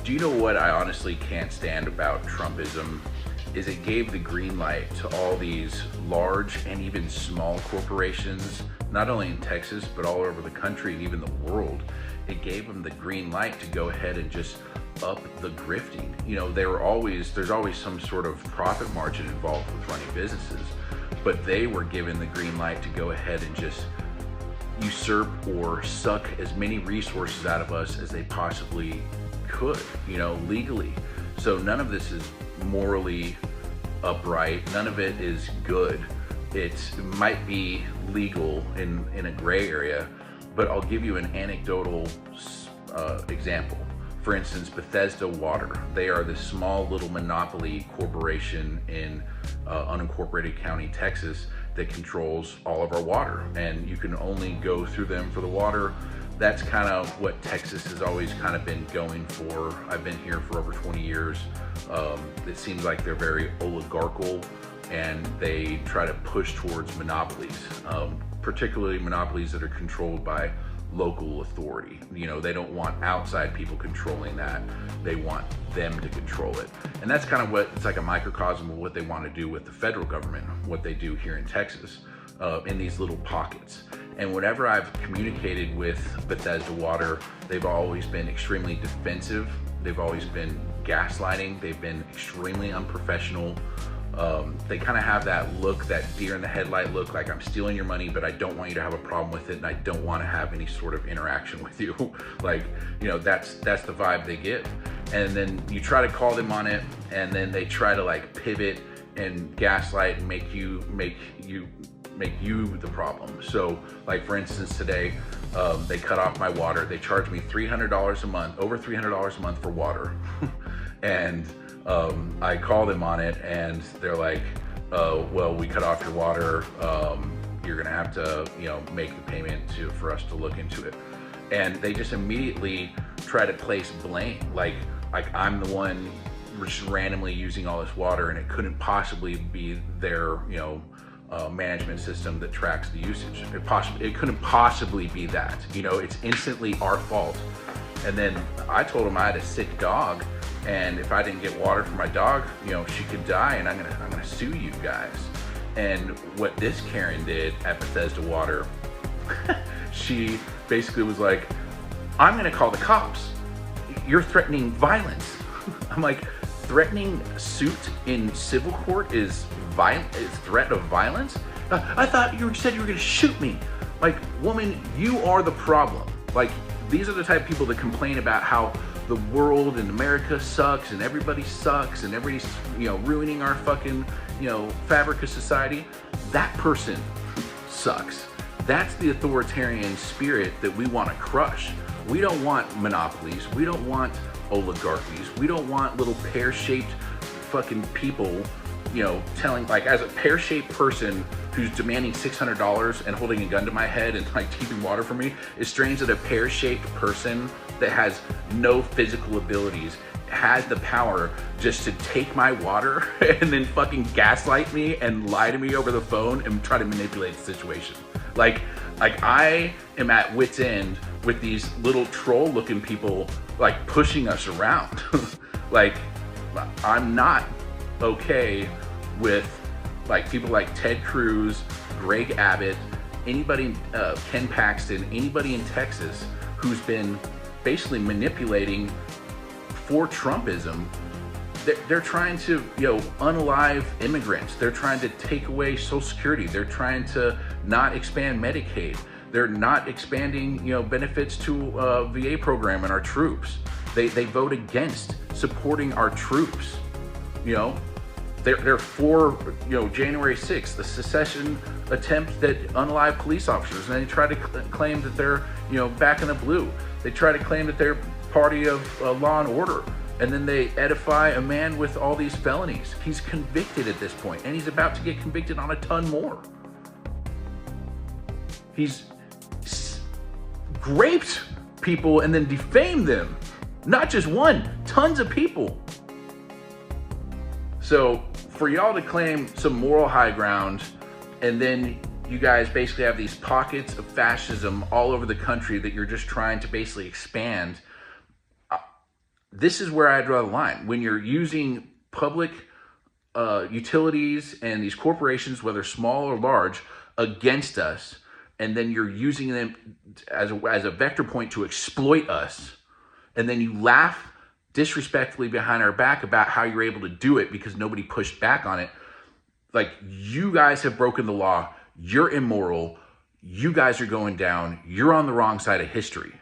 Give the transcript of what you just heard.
Do you know what I honestly can't stand about Trumpism? Is it gave the green light to all these large and even small corporations, not only in Texas, but all over the country and even the world. It gave them the green light to go ahead and just up the grifting. You know, there's always some sort of profit margin involved with running businesses, but they were given the green light to go ahead and just usurp or suck as many resources out of us as they possibly could, you know, legally. So none of this is morally upright. None of it is good. It might be legal in a gray area, but I'll give you an anecdotal example. For instance, Bethesda Water. They are this small little monopoly corporation in unincorporated county, Texas, that controls all of our water, and you can only go through them for the water. That's kind of what Texas has always kind of been going for. I've been here for over 20 years. It seems like they're very oligarchical, and they try to push towards monopolies, particularly monopolies that are controlled by local authority. You know, they don't want outside people controlling that. They want them to control it. And that's kind of what, it's like a microcosm of what they want to do with the federal government, what they do here in Texas, in these little pockets. And whenever I've communicated with Bethesda Water, they've always been extremely defensive. They've always been gaslighting. They've been extremely unprofessional. They kind of have that look, that deer in the headlight look, like I'm stealing your money, but I don't want you to have a problem with it, and I don't want to have any sort of interaction with you. Like, you know, that's the vibe they give. And then you try to call them on it, and then they try to like pivot and gaslight and make you the problem. So like, for instance, today, they cut off my water. They charged me $300 a month, over $300 a month for water. And I called them on it, and they're like, well, we cut off your water. You're gonna have to, you know, make the payment for us to look into it. And they just immediately try to place blame, like I'm the one just randomly using all this water, and it couldn't possibly be their, you know, management system that tracks the usage. It couldn't possibly be that. You know, it's instantly our fault. And then I told them I had a sick dog, and if I didn't get water for my dog, you know, she could die, and I'm gonna sue you guys. And what this Karen did at Bethesda Water, she basically was like, I'm gonna call the cops. You're threatening violence. I'm like, threatening suit in civil court is threat of violence? I thought you said you were gonna shoot me. Like, woman, you are the problem. Like, these are the type of people that complain about how the world and America sucks and everybody sucks and everybody's, you know, ruining our fucking, you know, fabric of society. That person sucks. That's the authoritarian spirit that we want to crush. We don't want monopolies. We don't want oligarchies. We don't want little pear-shaped fucking people, you know, telling, like, as a pear-shaped person who's demanding $600 and holding a gun to my head and like keeping water for me, is strange that a pear-shaped person that has no physical abilities has the power just to take my water and then fucking gaslight me and lie to me over the phone and try to manipulate the situation. Like I am at wit's end with these little troll looking people like pushing us around. Like, I'm not okay with like people like Ted Cruz, Greg Abbott, anybody, Ken Paxton, anybody in Texas who's been basically manipulating for Trumpism. They're trying to, you know, unalive immigrants. They're trying to take away Social Security. They're trying to not expand Medicaid. They're not expanding, you know, benefits to VA program and our troops. They vote against supporting our troops. You know, they're for, you know, January 6th, the secession attempt that unalive police officers, and they try to claim that they're, you know, back in the blue. They try to claim that they're party of law and order, and then they edify a man with all these felonies. He's convicted at this point, and he's about to get convicted on a ton more. He's raped people and then defamed them. Not just one, tons of people. So for y'all to claim some moral high ground, and then you guys basically have these pockets of fascism all over the country that you're just trying to basically expand, this is where I draw the line. When you're using public utilities and these corporations, whether small or large, against us, and then you're using them as a vector point to exploit us, and then you laugh disrespectfully behind our back about how you're able to do it because nobody pushed back on it. Like, you guys have broken the law. You're immoral. You guys are going down. You're on the wrong side of history.